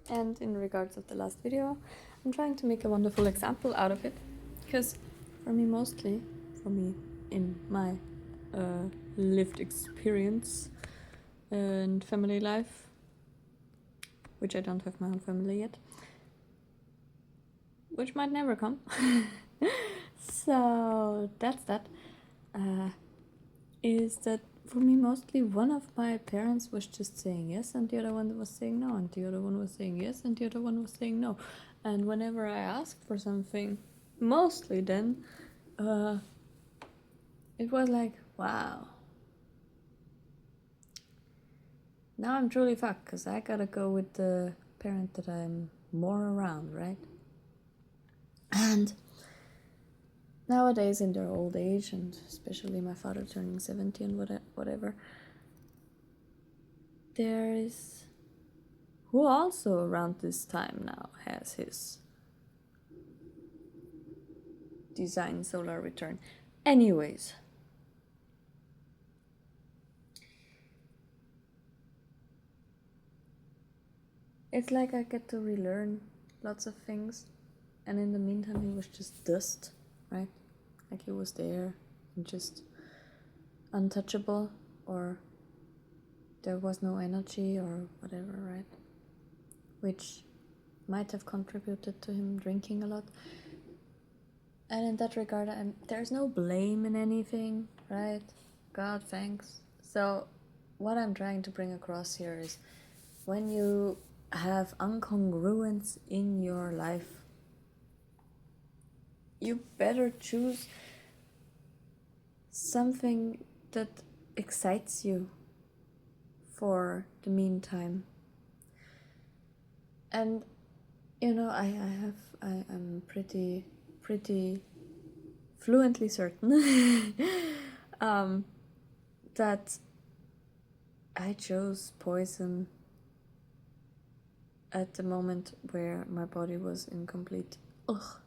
And in regards of the last video, I'm trying to make a wonderful example out of it, because for me in my lived experience and family life, which I don't have my own family yet, which might never come. So that's that. Is that for me mostly one of my parents was just saying yes and the other one was saying no, and the other one was saying yes and the other one was saying no. And whenever I asked for something, mostly then, it was like, wow, now I'm truly fucked, because I gotta go with the parent that I'm more around, right? And nowadays in their old age, and especially my father turning 70 and whatever, there is who also around this time now has his design solar return. Anyways, it's like I get to relearn lots of things, and in the meantime he was just dust, right? Like he was there and just untouchable, or there was no energy or whatever, right? Which might have contributed to him drinking a lot. And in that regard, there's no blame in anything, right? God, thanks. So what I'm trying to bring across here is, when you have incongruence in your life, you better choose something that excites you for the meantime. And you know, I'm pretty fluently certain that I chose poison at the moment where my body was in complete ugh,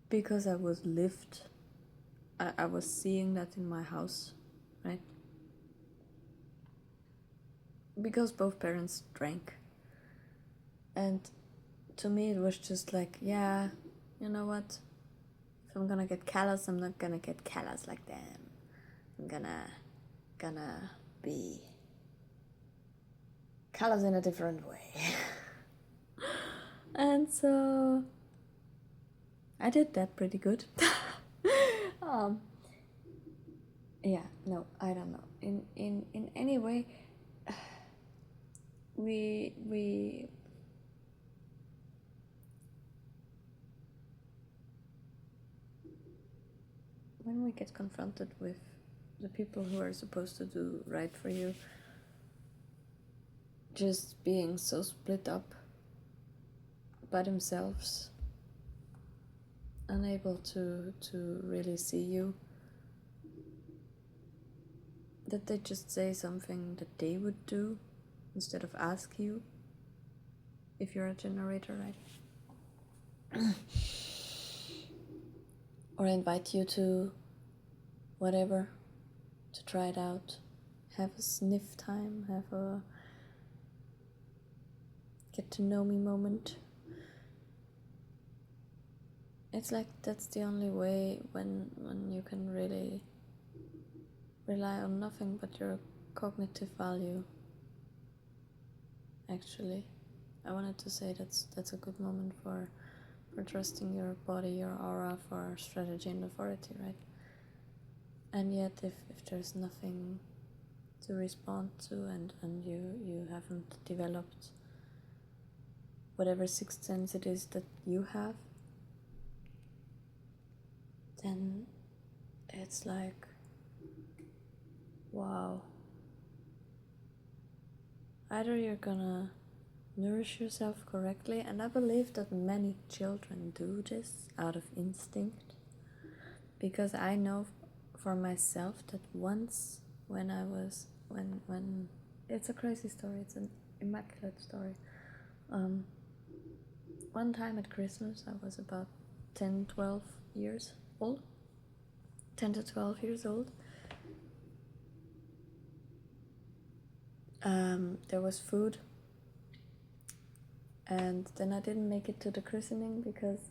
because I was lived. I was seeing that in my house, right? Because both parents drank. And to me it was just like, yeah, you know what? If I'm gonna get callous, I'm not gonna get callous like them. I'm gonna be callous in a different way. And so I did that pretty good. Yeah, no, I don't know. In any way, we when we get confronted with the people who are supposed to do right for you just being so split up by themselves, unable to really see you, that they just say something that they would do instead of ask you if you're a generator, right? Or invite you to whatever, to try it out, have a sniff time, have a get to know me moment. It's like that's the only way when you can really rely on nothing but your cognitive value. Actually, I wanted to say that's a good moment for trusting your body, your aura, for strategy and authority, right? And yet if there's nothing to respond to, and you haven't developed whatever sixth sense it is that you have, then it's like, wow. Either you're gonna nourish yourself correctly, and I believe that many children do this out of instinct, because I know for myself that once when it's a crazy story, it's an immaculate story. One time at Christmas, I was about 10 to 12 years old. There was food And then I didn't make it to the christening because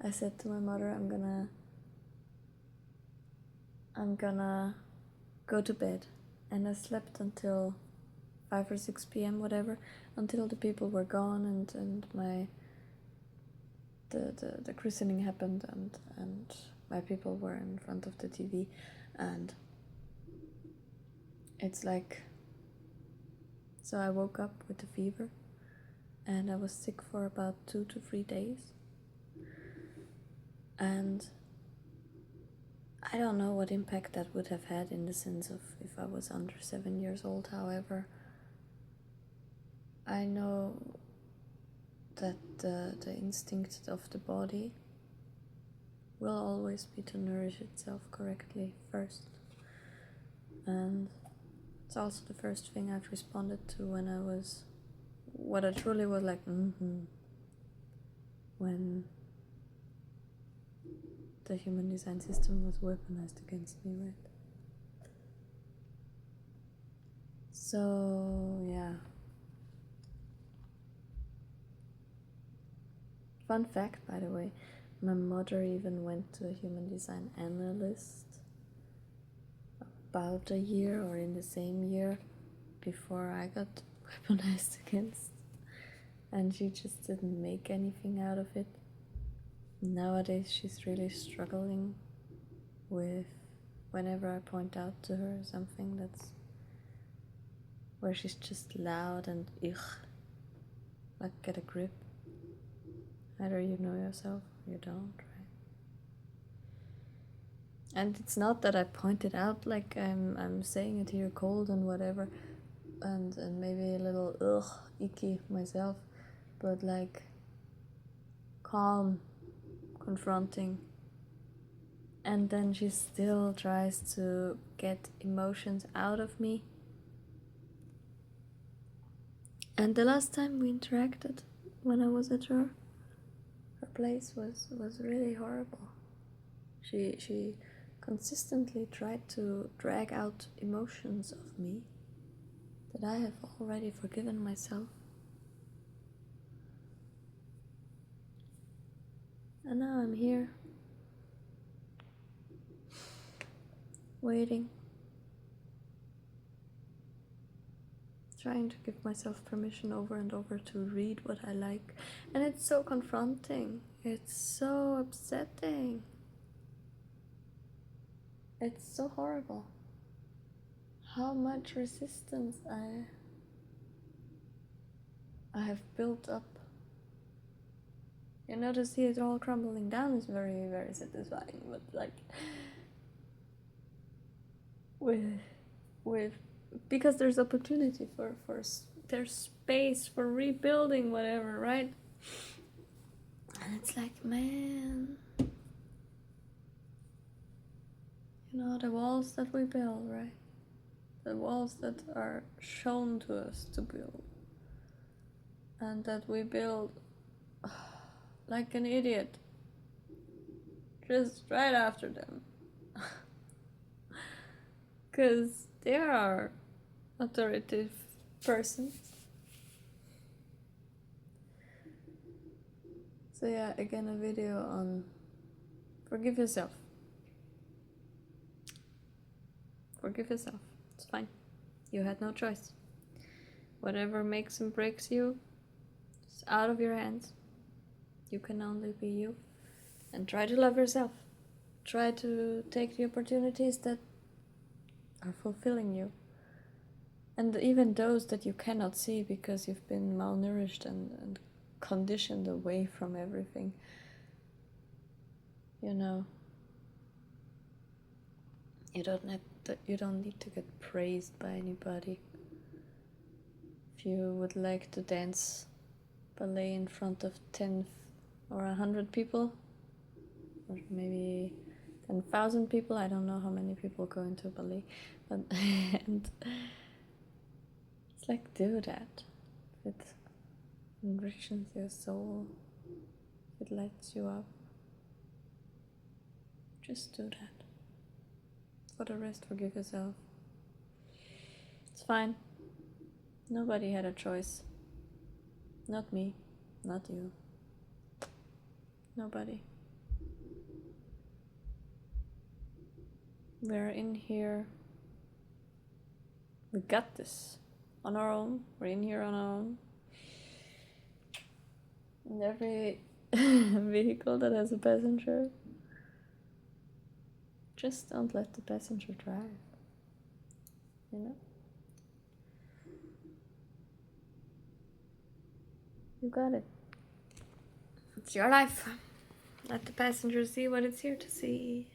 I said to my mother, I'm gonna go to bed. And I slept until 5 or 6 p.m. whatever, until the people were gone and the christening happened and my people were in front of the TV, and it's like, so I woke up with a fever and I was sick for about 2 to 3 days, and I don't know what impact that would have had in the sense of if I was under 7 years old. However, I know that the instinct of the body will always be to nourish itself correctly first. And it's also the first thing I've responded to when I was, what I truly was like, when the human design system was weaponized against me, right? So, yeah. Fun fact, by the way, my mother even went to a human design analyst about a year or in the same year before I got weaponized against, and she just didn't make anything out of it. Nowadays she's really struggling with, whenever I point out to her something that's where she's just loud and like get a grip. Either you know yourself or you don't, right? And it's not that I point it out like I'm saying it here cold and whatever, and maybe a little icky myself, but like calm, confronting. And then she still tries to get emotions out of me. And the last time we interacted, when I was at her place was really horrible. She consistently tried to drag out emotions of me that I have already forgiven myself. And now I'm here, waiting, trying to give myself permission over and over to read what I like. And it's so confronting. It's so upsetting. It's so horrible. How much resistance I have built up. You know, to see it all crumbling down is very, very satisfying. But like, with because there's opportunity for there's space for rebuilding whatever, right? And it's like, man, you know, the walls that we build, right? The walls that are shown to us to build, and that we build like an idiot just right after them, because they are authoritative persons. So yeah, again, a video on forgive yourself. Forgive yourself. It's fine. You had no choice. Whatever makes and breaks you is out of your hands. You can only be you. And try to love yourself. Try to take the opportunities that are fulfilling you. And even those that you cannot see because you've been malnourished and conditioned away from everything. You know, you don't need to get praised by anybody. If you would like to dance ballet in front of 10 or 100 people, or maybe 10,000 people, I don't know how many people go into ballet, but and it's like, do that. If it enriches your soul, if it lights you up, just do that. For the rest, forgive yourself. It's fine. Nobody had a choice. Not me. Not you. Nobody. We're in here. We got this on our own. We're in here on our own. And every vehicle that has a passenger, just don't let the passenger drive. You know? You got it. It's your life. Let the passenger see what it's here to see.